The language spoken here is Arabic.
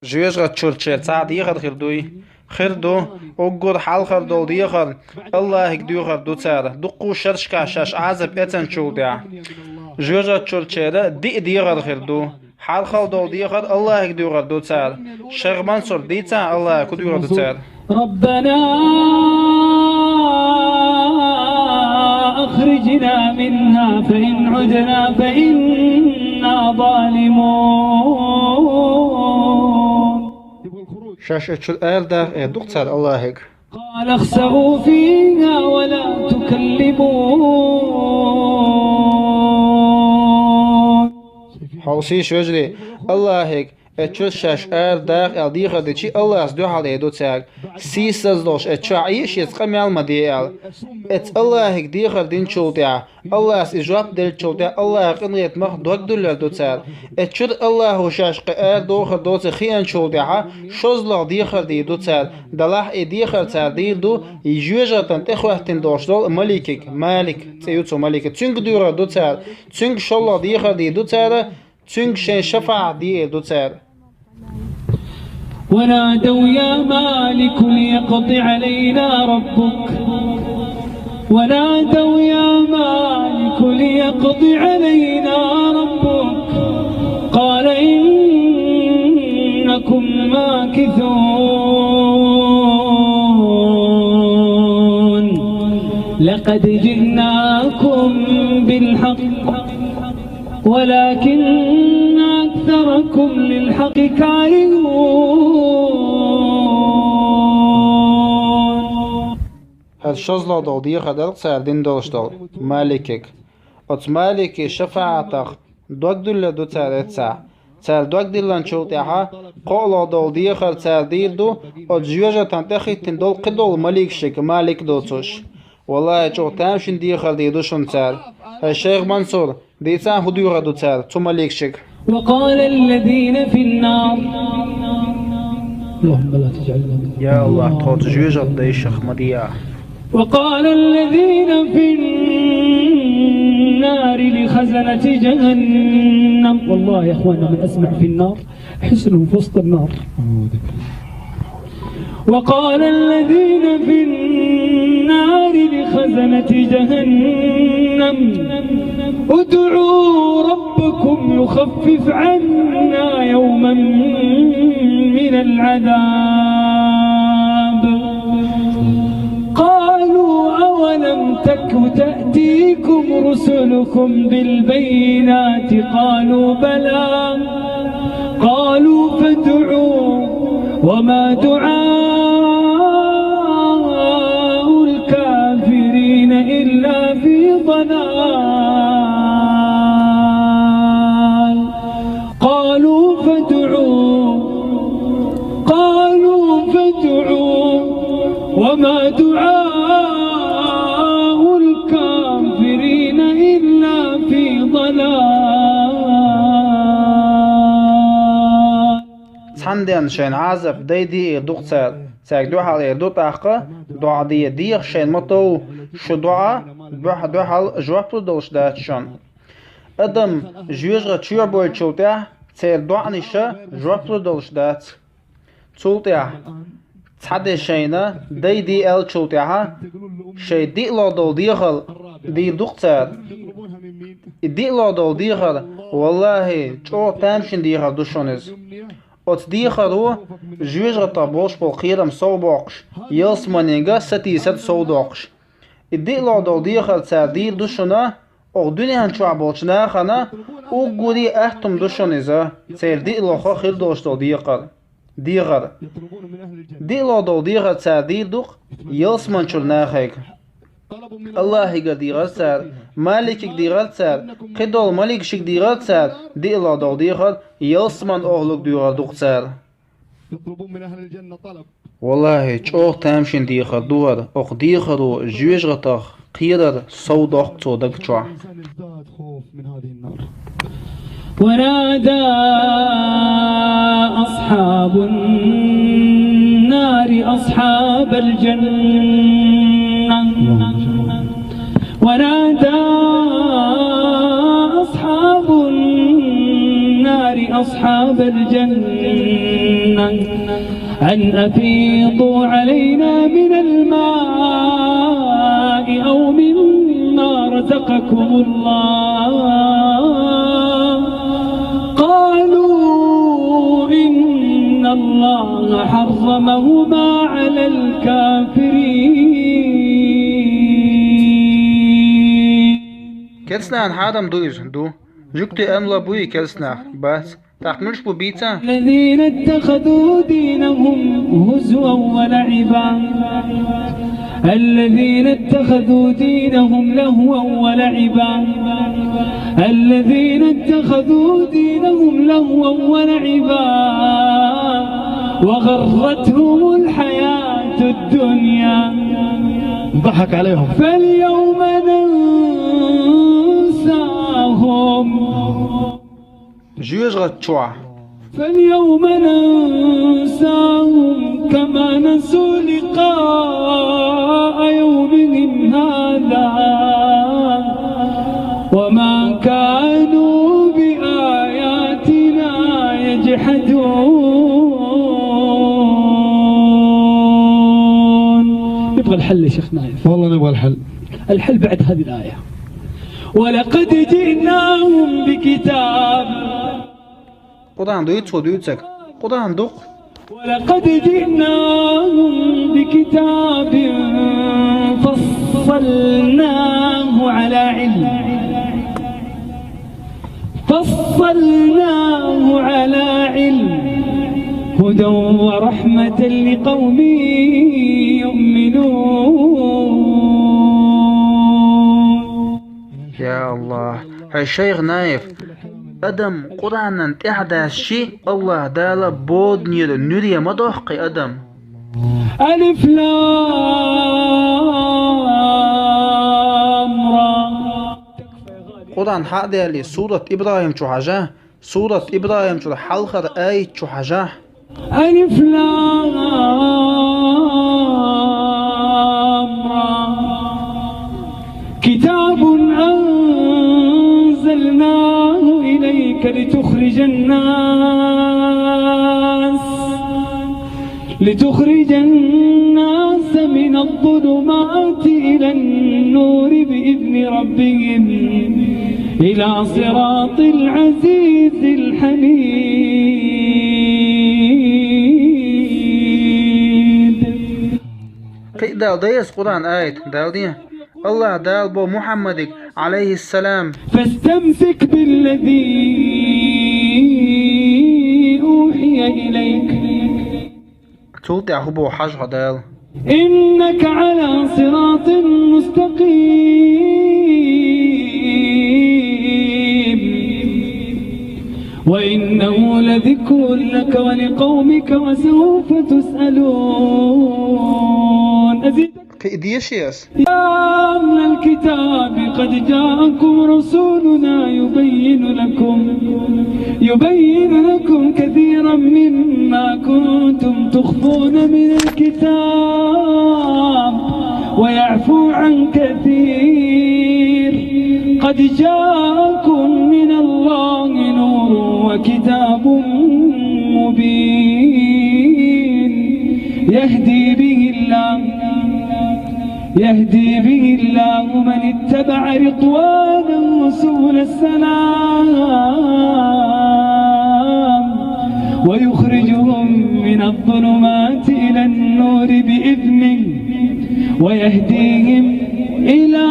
جويش غد شرشة ساعدي غد خردوي خردو اوغور حال خردو دي غد الله يكدو غردو تسار دقو شرش كاشاش عازب اتن شودع جويش غد شرشة دي غد خردو حال خردو دي غد الله يكدو غردو تسار شيخ منصور دي تسار الله يكدو غردو تسار ربنا أخرجنا منها فإن عدنا فإنا ظالمون. شاشة الآردة دكتور الله هيك قال اخسئوا فيها ولا تكلمون. حوصي شوجلي الله هيك اتشوشاش آردة الدي خدتشي الله أصدو حالي دوتاك سيسز دوش اتشعيش يتقمي المديال ات الله هيك دي خردين شوتيا الله إجواب دل شوتيا الله قنغيت مخ دوك دولار دوتاك اتشود الله شاش قار دو خردوت خيان شوتيا شوزلغ دي خردي دوتاك دلاح اي دي خردتار دي دو يجوجتن تخوحتن دوش دول ملكك مالك تيوتو ملك تنك دورا دوتاك تنك شالله دي خردي دوتاك تنك شين شفاع دي دوتاك ونادوا يا مالك ليقض علينا ربك ونادوا يا مالك ليقض علينا ربك قال إنكم ماكثون لقد جئناكم بالحق ولكن أكثركم للحق كارهون. هل شزلا دول دي خدل سردين دولشتول مالكك ات مالكي شفاعتك دوك دول دو تارتسا تار دوك دلان شوتها قولا دول دي خد سردير دو ات جوجة تنتخي تندول قدول مالك شك مالك دوتوش والله جو تامشن دي خد دي دوشن تار الشيخ منصور دي تان هدو دو تار تو مالك شك. وقال الذين في النار اللهم لا تجعلنا يا الله توت جوجة دي شيخ مديا. وقال الذين في النار لخزنة جهنم والله يا اخوانا من اسمع في النار حسنهم في وسط النار. وقال الذين في النار لخزنة جهنم ادعوا ربكم يخفف عنا يوما من العذاب قالوا أولم تك تأتيكم رسلكم بالبينات قالوا بلى قالوا فادعوا وما دعاء الكافرين إلا في ضلال قالوا فادعوا وما دعاء الكافرين إلا في ضلال. سندن شين عازب دي دكتور ساك دو حال دو تاقة دو دي شين مطو شو دعا دو حال جواب دوش داتشون ادم جوجة تشير بوي تشوتيا تير دو نيشا جواب دوش دات تشوتيا تحدي شينا دي ال تشوتيا شي دي لو دو ديخل دي دكتور دي لو دو ديخل والله جو تامشن ديخل دوشونز ات ديخلو جوجة طابوش بالخيرم صوبوقش يلس منينغا ستي ست صودوقش دي لو دو ديخل تادير دوشونا او دنيا شعبوشنا خنا او غوري احتم دوشونيزا تير دي لو خو خير دوشتو ديخل ديغر دي لو دو ديغر تادير دوق يلس منشلنا خيك الله يقدر ديغر مالك ديغر قدول مالك شك ديغر دي لو دو ديغر يلس من اهلك ديغر دوق يطلبون من أهل الجنة طلب والله چوخ تامشن ديغر دور اخ ديغرو جوجغتخ قيرر صودوق تودك چوع ازداد خوف من هذه النار. ونادى أصحاب النار أصحاب الجنة ونادى أصحاب النار أصحاب الجنة أن أفيضوا علينا من الماء أو مما رزقكم الله. قالوا إن الله حرمهما على الكافرين. كلسنا حادم دويز دو جوكتي أملا بوي كلسنا بس تحملش ببيتا الذين اتخذوا دينهم هزوا ولعبا. الذين اتخذوا دينهم لهوا ولعبا. الذين اتخذوا دينهم لهوا ولعبا وغرتهم الحياة الدنيا. ضحك عليهم. فاليوم ننساهم. جوج غتشوع. فاليوم ننساهم كما نسوا لقاء يومهم هذا وما كانوا بآياتنا يجحدون. نبغى الحل يا شيخ نايف. والله نبغى الحل. الحل بعد هذه الآية. ولقد جئناهم بكتاب. قدام دويتس ودويتسك قدام دوق. ولقد جئناهم بكتاب فصلناه على علم. فصلناه على علم هدى ورحمة لقوم يؤمنون. يا الله هاي الشيخ نايف أدم قرآن إحدى شيء الله دالا بود نير نوريا مدوحقي أدم. ألف لام را. قرآن حادي لي سورة إبراهيم شو حاجة سورة إبراهيم شو حلقة آية شو حاجة. ألف لام را. كتاب أنزلناه إليك لتخرج الناس من الظلمات إلى النور بإذن ربهم إلى صراط العزيز الحميد. كي دال ديس قرآن آية دال دي الله دال بو محمد عليه السلام. فاستمسك بالذي أوحي إليك توتي أخبو حاجة دال. إنك على صراط مستقيم وإنه لذكر لك ولقومك وسوف تسألون. أزيدك كيديش ياس يا أهل الكتاب قد جاءكم رسولنا يبين لكم كثيرا مما كنتم تخفون من الكتاب ويعفو عن كثير. قد جاءكم من الله نور وكتاب مبين يهدي به الله من اتبع رضوانه سبل السلام ويخرجهم من الظلمات إلى النور بإذنه ويهديهم إلى